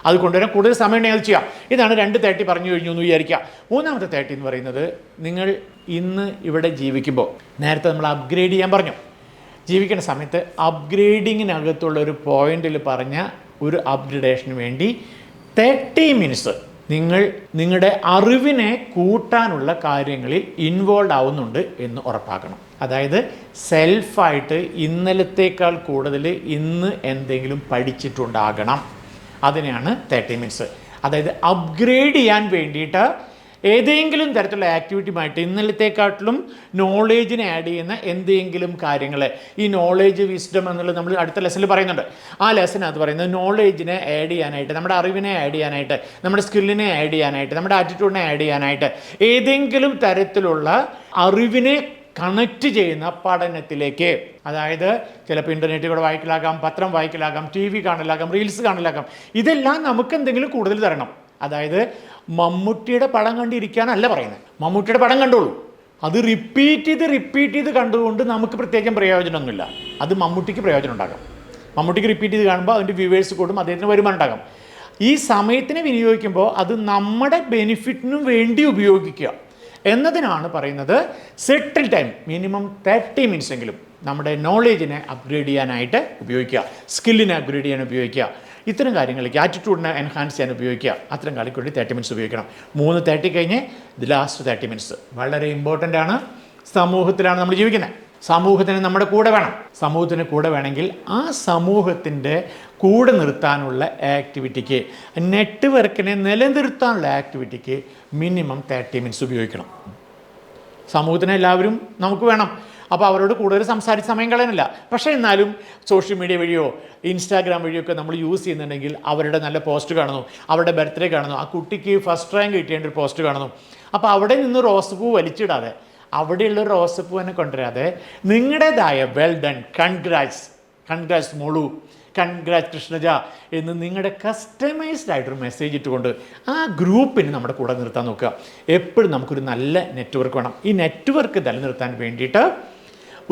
അത് കൊണ്ടുവരാൻ കൂടുതൽ സമയം ഉണ്ടെങ്കിൽ അത് ചെയ്യാം. ഇതാണ് 2:30 പറഞ്ഞു കഴിഞ്ഞു എന്ന് വിചാരിക്കുക. മൂന്നാമത്തെ 30 എന്ന് പറയുന്നത്, നിങ്ങൾ ഇന്ന് ഇവിടെ ജീവിക്കുമ്പോൾ നേരത്തെ നമ്മൾ അപ്ഗ്രേഡ് ചെയ്യാൻ പറഞ്ഞു. ജീവിക്കുന്ന സമയത്ത് അപ്ഗ്രേഡിങ്ങിനകത്തുള്ള ഒരു പോയിന്റിൽ പറഞ്ഞ ഒരു അപ്ഗ്രഡേഷന് വേണ്ടി 30 മിനിറ്റ്സ് നിങ്ങളുടെ അറിവിനെ കൂട്ടാനുള്ള കാര്യങ്ങളിൽ ഇൻവോൾവ് ആവുന്നുണ്ട് എന്ന് ഉറപ്പാക്കണം. അതായത് സെൽഫായിട്ട് ഇന്നലത്തേക്കാൾ കൂടുതൽ ഇന്ന് എന്തെങ്കിലും പഠിച്ചിട്ടുണ്ടാകണം. അതിനെയാണ് 30 മിനിറ്റ്സ്. അതായത് അപ്ഗ്രേഡ് ചെയ്യാൻ വേണ്ടിയിട്ട് ഏതെങ്കിലും തരത്തിലുള്ള ആക്ടിവിറ്റിയുമായിട്ട് ഇന്നലത്തെക്കാട്ടിലും നോളേജിനെ ആഡ് ചെയ്യുന്ന എന്തെങ്കിലും കാര്യങ്ങൾ, ഈ നോളേജ് വിസ്ഡം എന്നുള്ളത് നമ്മൾ അടുത്ത ലെസണിൽ പറയുന്നുണ്ട്. ആ ലെസൺ അത് പറയുന്നത് നോളേജിനെ ആഡ് ചെയ്യാനായിട്ട്, നമ്മുടെ അറിവിനെ ആഡ് ചെയ്യാനായിട്ട്, നമ്മുടെ സ്കില്ലിനെ ആഡ് ചെയ്യാനായിട്ട്, നമ്മുടെ ആറ്റിറ്റ്യൂഡിനെ ആഡ് ചെയ്യാനായിട്ട് ഏതെങ്കിലും തരത്തിലുള്ള അറിവിനെ കണക്റ്റ് ചെയ്യുന്ന പഠനത്തിലേക്ക്, അതായത് ചിലപ്പോൾ ഇൻ്റർനെറ്റിൽ കൂടെ വായിക്കലാകാം, പത്രം വായിക്കലാകാം, TV കാണലാകാം, റീൽസ് കാണലാകാം, ഇതെല്ലാം നമുക്ക് എന്തെങ്കിലും കൂടുതൽ തരണം. അതായത് മമ്മൂട്ടിയുടെ പടം കണ്ടിരിക്കാനല്ല പറയുന്നത്. മമ്മൂട്ടിയുടെ പടം കണ്ടോളൂ. അത് റിപ്പീറ്റ് ചെയ്ത് കണ്ടുകൊണ്ട് നമുക്ക് പ്രത്യേകം പ്രയോജനമൊന്നുമില്ല. അത് മമ്മൂട്ടിക്ക് പ്രയോജനം ഉണ്ടാകാം. മമ്മൂട്ടിക്ക് റിപ്പീറ്റ് ചെയ്ത് കാണുമ്പോൾ അതിൻ്റെ വ്യൂവേഴ്സ് കൂടും, അദ്ദേഹത്തിന് വരുമാനം ഉണ്ടാകാം. ഈ സമയത്തിനെ വിനിയോഗിക്കുമ്പോൾ അത് നമ്മുടെ ബെനിഫിറ്റിനും വേണ്ടി ഉപയോഗിക്കുക എന്നതിനാണ് പറയുന്നത്. സെറ്റിൽ ടൈം മിനിമം 30 മിനിറ്റ്സ് എങ്കിലും നമ്മുടെ നോളേജിനെ അപ്ഗ്രേഡ് ചെയ്യാനായിട്ട് ഉപയോഗിക്കുക, സ്കില്ലിനെ അപ്ഗ്രേഡ് ചെയ്യാൻ ഉപയോഗിക്കുക, ഇത്തരം കാര്യങ്ങളിലേക്ക് ആറ്റിറ്റ്യൂഡിനെ എൻഹാൻസ് ചെയ്യാൻ ഉപയോഗിക്കുക. അത്തരം കാര്യങ്ങൾക്ക് വേണ്ടി 30 മിനിറ്റ്സ് ഉപയോഗിക്കണം. 30 കഴിഞ്ഞ് ദി ലാസ്റ്റ് 30 മിനിറ്റ്സ് വളരെ ഇമ്പോർട്ടൻ്റ് ആണ്. സമൂഹത്തിലാണ് നമ്മൾ ജീവിക്കുന്നത്. സമൂഹത്തിന് നമ്മുടെ കൂടെ വേണം. സമൂഹത്തിന് കൂടെ വേണമെങ്കിൽ ആ സമൂഹത്തിൻ്റെ കൂടെ നിർത്താനുള്ള ആക്ടിവിറ്റിക്ക്, നെറ്റ്വർക്കിനെ നിലനിർത്താനുള്ള ആക്ടിവിറ്റിക്ക് മിനിമം 30 മിനിറ്റ്സ് ഉപയോഗിക്കണം. സമൂഹത്തിന് എല്ലാവരും നമുക്ക് വേണം. അപ്പോൾ അവരോട് കൂടുതൽ സംസാരിച്ച് സമയം കളയാനില്ല. പക്ഷേ എന്നാലും സോഷ്യൽ മീഡിയ വഴിയോ ഇൻസ്റ്റാഗ്രാം വഴിയോ ഒക്കെ നമ്മൾ യൂസ് ചെയ്യുന്നുണ്ടെങ്കിൽ അവരുടെ നല്ല പോസ്റ്റ് കാണുന്നു, അവരുടെ ബർത്ത്ഡേ കാണുന്നു, ആ കുട്ടിക്ക് ഫസ്റ്റ് റാങ്ക് കിട്ടേണ്ട ഒരു പോസ്റ്റ് കാണുന്നു. അപ്പോൾ അവിടെ നിന്ന് റോസപ്പൂ വലിച്ചിടാതെ, അവിടെയുള്ള റോസപ്പൂ തന്നെ കൊണ്ടുവരാതെ നിങ്ങളുടേതായ വെൽ ഡൺ, കൺഗ്രാറ്റ്സ് മോളു, കൺഗ്രാറ്റ് കൃഷ്ണജ എന്ന് നിങ്ങളുടെ കസ്റ്റമൈസ്ഡ് ആയിട്ടൊരു മെസ്സേജ് ഇട്ടുകൊണ്ട് ആ ഗ്രൂപ്പിന് നമ്മുടെ കൂടെ നിർത്താൻ നോക്കുക. എപ്പോഴും നമുക്കൊരു നല്ല നെറ്റ്വർക്ക് വേണം. ഈ നെറ്റ്വർക്ക് നിലനിർത്താൻ വേണ്ടിയിട്ട്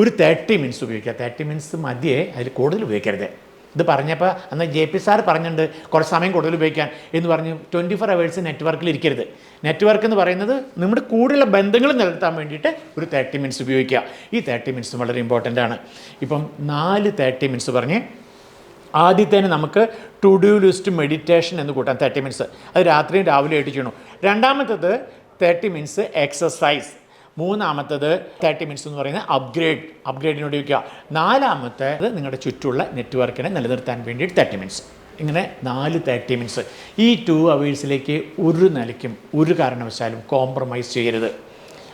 ഒരു 30 മിനിറ്റ്സ് ഉപയോഗിക്കുക. 30 മിനിറ്റ്സ് മതിയെ, അതിൽ കൂടുതൽ ഉപയോഗിക്കരുത്. ഇത് പറഞ്ഞപ്പോൾ അന്ന് JP സാർ പറഞ്ഞിട്ടുണ്ട് കുറച്ച് സമയം കൂടുതൽ ഉപയോഗിക്കാൻ എന്ന് പറഞ്ഞ് 24 hours നെറ്റ്വർക്കിൽ ഇരിക്കരുത്. നെറ്റ്വർക്ക് എന്ന് പറയുന്നത് നമ്മുടെ കൂടെയുള്ള ബന്ധങ്ങൾ നിലനിർത്താൻ വേണ്ടിയിട്ട് ഒരു 30 മിനിറ്റ്സ് ഉപയോഗിക്കുക. ഈ 30 മിനിറ്റ്സ് വളരെ ഇമ്പോർട്ടൻ്റ് ആണ്. ഇപ്പം 4 30 മിനിറ്റ്സ് പറഞ്ഞ് ആദ്യത്തേന് നമുക്ക് ടു ഡു ലിസ്റ്റ് മെഡിറ്റേഷൻ എന്ന് കൂട്ടാം 30 മിനിറ്റ്സ്. അത് രാത്രിയും രാവിലെ ആയിട്ട് ചെയ്യണം. രണ്ടാമത്തത് 30 മിനിറ്റ്സ് എക്സസൈസ്. മൂന്നാമത്തത് 30 മിനിറ്റ്സ് എന്ന് പറയുന്നത് അപ്ഗ്രേഡിനോട് ഉപയോഗിക്കുക. നാലാമത്തേത് നിങ്ങളുടെ ചുറ്റുമുള്ള നെറ്റ്വർക്കിനെ നിലനിർത്താൻ വേണ്ടിയിട്ട് 30 മിനിറ്റ്സ്. ഇങ്ങനെ 4 30 മിനിറ്റ്സ്. ഈ 2 hours ഒരു നിലയ്ക്കും ഒരു കാരണവശാലും കോംപ്രമൈസ് ചെയ്യരുത്.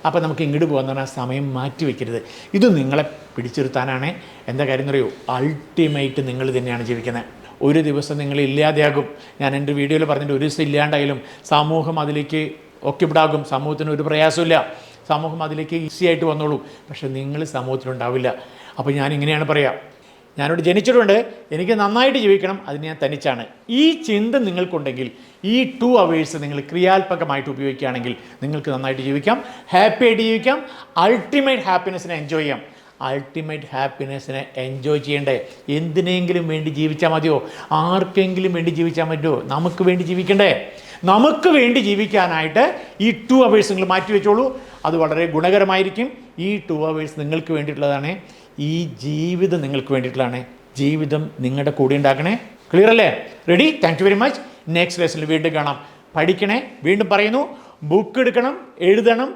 അപ്പോൾ നമുക്ക് ഇങ്ങോട്ട് പോകാമെന്ന് പറഞ്ഞാൽ സമയം മാറ്റി വയ്ക്കരുത്. ഇത് നിങ്ങളെ പിടിച്ചിരുത്താനാണ്. എന്താ കാര്യം എന്നറിയോ? അൾട്ടിമേറ്റ് നിങ്ങൾ തന്നെയാണ് ജീവിക്കുന്നത്. ഒരു ദിവസം നിങ്ങൾ ഇല്ലാതെയാകും. ഞാൻ എൻ്റെ വീഡിയോയിൽ പറഞ്ഞിട്ട് ഒരു ദിവസം ഇല്ലാണ്ടായാലും സമൂഹം അതിലേക്ക് ഒക്കിപ്പിടാകും. സമൂഹത്തിന് ഒരു പ്രയാസമില്ല. സമൂഹം അതിലേക്ക് ഈസി ആയിട്ട് വന്നോളൂ. പക്ഷേ നിങ്ങൾ സമൂഹത്തിലുണ്ടാവില്ല. അപ്പോൾ ഞാൻ ഇങ്ങനെയാണ് പറയുക, ഞാനിവിടെ ജനിച്ചിട്ടുണ്ട്, എനിക്ക് നന്നായിട്ട് ജീവിക്കണം, അതിന് ഞാൻ തനിച്ചാണ്. ഈ ചിന്ത നിങ്ങൾക്കുണ്ടെങ്കിൽ ഈ 2 hours നിങ്ങൾ ക്രിയാത്മകമായിട്ട് ഉപയോഗിക്കുകയാണെങ്കിൽ നിങ്ങൾക്ക് നന്നായിട്ട് ജീവിക്കാം, ഹാപ്പി ആയിട്ട് ജീവിക്കാം, അൾട്ടിമേറ്റ് ഹാപ്പിനെസ്സിനെ എൻജോയ് ചെയ്യാം. അൾട്ടിമേറ്റ് ഹാപ്പിനെസ്സിനെ എൻജോയ് ചെയ്യണ്ടേ? എന്തിനെങ്കിലും വേണ്ടി ജീവിച്ചാൽ മതിയോ? ആർക്കെങ്കിലും വേണ്ടി ജീവിച്ചാൽ മതിയോ? നമുക്ക് വേണ്ടി ജീവിക്കണ്ടേ? നമുക്ക് വേണ്ടി ജീവിക്കാനായിട്ട് ഈ 2 hours നിങ്ങൾ മാറ്റി വെച്ചോളൂ. അത് വളരെ ഗുണകരമായിരിക്കും. ഈ 2 hours നിങ്ങൾക്ക് വേണ്ടിയിട്ടുള്ളതാണ്. ഈ ജീവിതം നിങ്ങൾക്ക് വേണ്ടിയിട്ടുള്ളതാണ്. ജീവിതം നിങ്ങളുടെ കൂടെ ഉണ്ടാക്കണേ. ക്ലിയർ അല്ലേ? Ready? Thank you very much. Next ലെസണിൽ വീണ്ടും കാണാം. പഠിക്കണേ. വീണ്ടും പറയുന്നു, ബുക്ക് എടുക്കണം, എഴുതണം,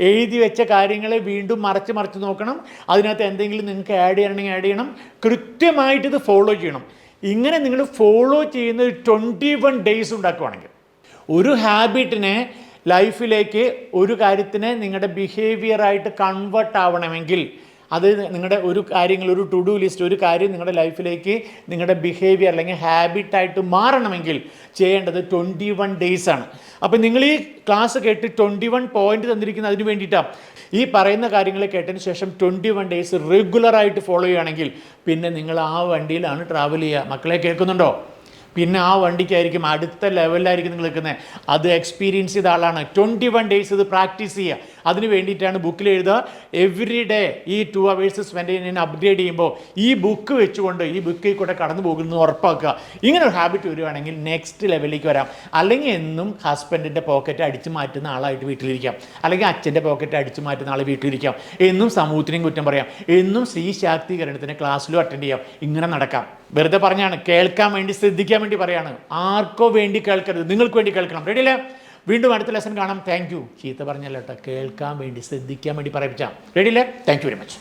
എഴുതി വെച്ച കാര്യങ്ങളെ വീണ്ടും മറച്ച് നോക്കണം. അതിനകത്ത് എന്തെങ്കിലും നിങ്ങൾക്ക് ആഡ് ചെയ്യണമെങ്കിൽ ആഡ് ചെയ്യണം. കൃത്യമായിട്ട് ഇത് ഫോളോ ചെയ്യണം. ഇങ്ങനെ നിങ്ങൾ ഫോളോ ചെയ്യുന്നത് 21 days ഉണ്ടാക്കുവാണെങ്കിൽ, ഒരു ഹാബിറ്റിനെ ലൈഫിലേക്ക്, ഒരു കാര്യത്തിനെ നിങ്ങളുടെ ബിഹേവിയറായിട്ട് കൺവേർട്ട് ആവണമെങ്കിൽ, അത് നിങ്ങളുടെ ഒരു കാര്യങ്ങൾ, ഒരു ടു ഡു ലിസ്റ്റ്, ഒരു കാര്യം നിങ്ങളുടെ ലൈഫിലേക്ക് നിങ്ങളുടെ ബിഹേവിയർ അല്ലെങ്കിൽ ഹാബിറ്റായിട്ട് മാറണമെങ്കിൽ ചെയ്യേണ്ടത് 21 days ആണ്. അപ്പോൾ നിങ്ങൾ ഈ ക്ലാസ് കേട്ട് 21 പോയിന്റ് തന്നിരിക്കുന്നത് അതിന് വേണ്ടിയിട്ടാണ്. ഈ പറയുന്ന കാര്യങ്ങൾ കേട്ടതിന് ശേഷം 21 days റെഗുലറായിട്ട് ഫോളോ ചെയ്യുകയാണെങ്കിൽ പിന്നെ നിങ്ങൾ ആ വണ്ടിയിലാണ് ട്രാവൽ ചെയ്യുക. മക്കളെ കേൾക്കുന്നുണ്ടോ? പിന്നെ ആ വണ്ടിക്കായിരിക്കും അടുത്ത ലെവലിലായിരിക്കും നിങ്ങൾ നിൽക്കുന്നത്. അത് എക്സ്പീരിയൻസ് ചെയ്ത ആളാണ്. 21 days ഇത് പ്രാക്ടീസ് ചെയ്യുക. അതിന് വേണ്ടിയിട്ടാണ് ബുക്കിൽ എഴുതുക. എവറി ഡേ ഈ 2 hours സ്പെൻഡ് ചെയ്യുന്നതിന് അപ്ഗ്രേഡ് ചെയ്യുമ്പോൾ ഈ ബുക്ക് വെച്ചുകൊണ്ട് ഈ ബുക്കിൽ കൂടെ കടന്നു പോകുന്നത് ഉറപ്പാക്കുക. ഇങ്ങനെ ഒരു ഹാബിറ്റ് വരുവാണെങ്കിൽ നെക്സ്റ്റ് ലെവലിലേക്ക് വരാം. അല്ലെങ്കിൽ എന്നും ഹസ്ബൻഡിൻ്റെ പോക്കറ്റ് അടിച്ചു മാറ്റുന്ന ആളായിട്ട് വീട്ടിലിരിക്കാം, അല്ലെങ്കിൽ അച്ഛൻ്റെ പോക്കറ്റ് അടിച്ചു മാറ്റുന്ന ആൾ വീട്ടിലിരിക്കാം. എന്നും സമൂഹത്തിനെയും കുറ്റം പറയാം, എന്നും സ്ത്രീ ശാക്തീകരണത്തിന് ക്ലാസ്സിലും അറ്റൻഡ് ചെയ്യാം. ഇങ്ങനെ നടക്കാം. വെറുതെ പറഞ്ഞാണ്, കേൾക്കാൻ വേണ്ടി, ശ്രദ്ധിക്കാൻ വേണ്ടി പറയാണ്. ആർക്കോ വേണ്ടി കേൾക്കരുത്, നിങ്ങൾക്ക് വേണ്ടി കേൾക്കണം. റെഡിയല്ലേ? വീണ്ടും അടുത്ത ലെസൺ കാണാം. Thank you. ചീത്ത പറഞ്ഞല്ലോ കേട്ടോ, കേൾക്കാൻ വേണ്ടി, ശ്രദ്ധിക്കാൻ വേണ്ടി പറയിപ്പിച്ചാൽ. റെഡിയല്ലേ? Thank you very much.